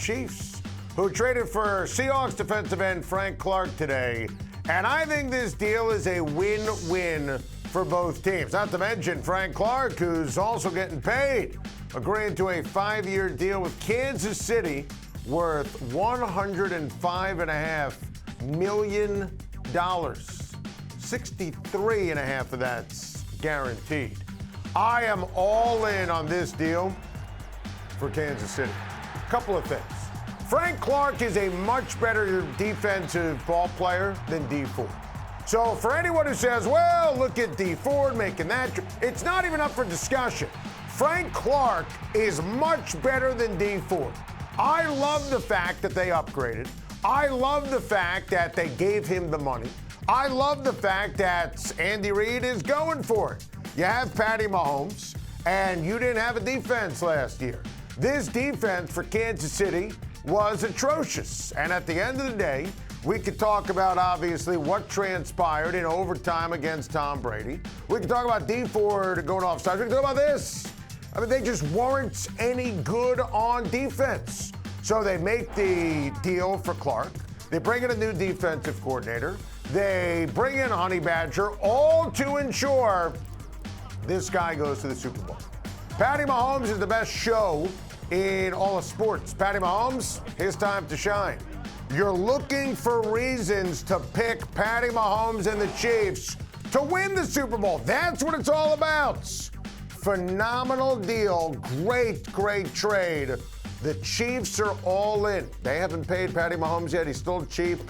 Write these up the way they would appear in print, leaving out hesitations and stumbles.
Chiefs, who traded for Seahawks defensive end Frank Clark today. And I think this deal is a win-win for both teams. Not to mention Frank Clark, who's also getting paid, agreeing to a 5-year deal with Kansas City worth $105.5 million. 63.5 of that's guaranteed. I am all in on this deal for Kansas City. Couple of things. Frank Clark is a much better defensive ball player than Dee Ford. So for anyone who says, well, look at Dee Ford making that, it's not even up for discussion. Frank Clark is much better than Dee Ford. I love the fact that they upgraded. I love the fact that they gave him the money. I love the fact that Andy Reid is going for it. You have Patty Mahomes, and you didn't have a defense last year. This defense for Kansas City was atrocious. And at the end of the day, we could talk about, obviously, what transpired in overtime against Tom Brady. We could talk about Dee Ford going offside. We could talk about this. I mean, they just weren't any good on defense. So they make the deal for Clark. They bring in a new defensive coordinator. They bring in Honey Badger, all to ensure this guy goes to the Super Bowl. Patty Mahomes is the best show in all of sports. Patty Mahomes, his time to shine. You're looking for reasons to pick Patty Mahomes and the Chiefs to win the Super Bowl. That's what it's all about. Phenomenal deal. Great trade. The Chiefs are all in. They haven't paid Patty Mahomes yet. He's still cheap.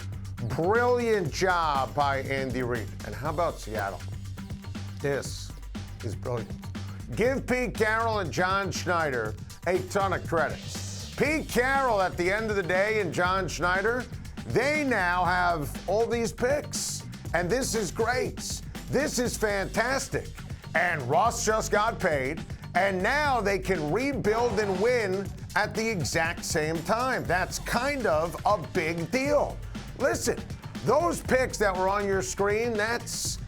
Brilliant job by Andy Reid. And how about Seattle? This is brilliant. Give Pete Carroll and John Schneider a ton of credit. Pete Carroll, at the end of the day, and John Schneider, they now have all these picks. And this is great. This is fantastic. And Russ just got paid. And now they can rebuild and win at the exact same time. That's kind of a big deal. Listen, those picks that were on your screen, that's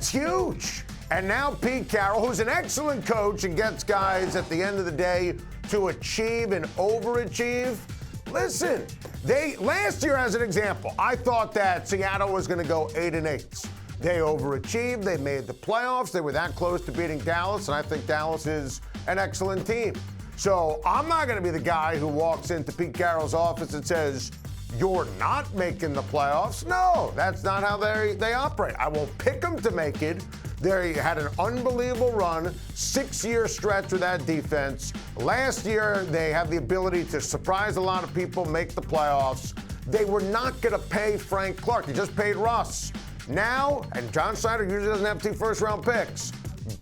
huge. And now Pete Carroll, who's an excellent coach and gets guys at the end of the day to achieve and overachieve. Listen, last year, as an example, I thought that Seattle was going to go 8-8. They overachieved. They made the playoffs. They were that close to beating Dallas, and I think Dallas is an excellent team. So I'm not going to be the guy who walks into Pete Carroll's office and says, you're not making the playoffs. No, that's not how they operate. I will pick them to make it. They had an unbelievable run, 6-year stretch with that defense. Last year, they have the ability to surprise a lot of people, make the playoffs. They were not going to pay Frank Clark. They just paid Russ. Now, and John Schneider usually doesn't have 2 first-round picks,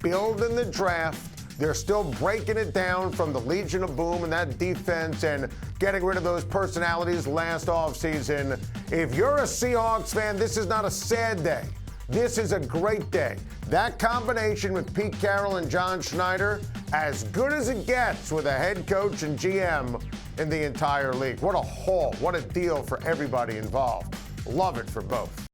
building the draft. They're still breaking it down from the Legion of Boom and that defense and getting rid of those personalities last offseason. If you're a Seahawks fan, this is not a sad day. This is a great day. That combination with Pete Carroll and John Schneider, as good as it gets with a head coach and GM in the entire league. What a haul. What a deal for everybody involved. Love it for both.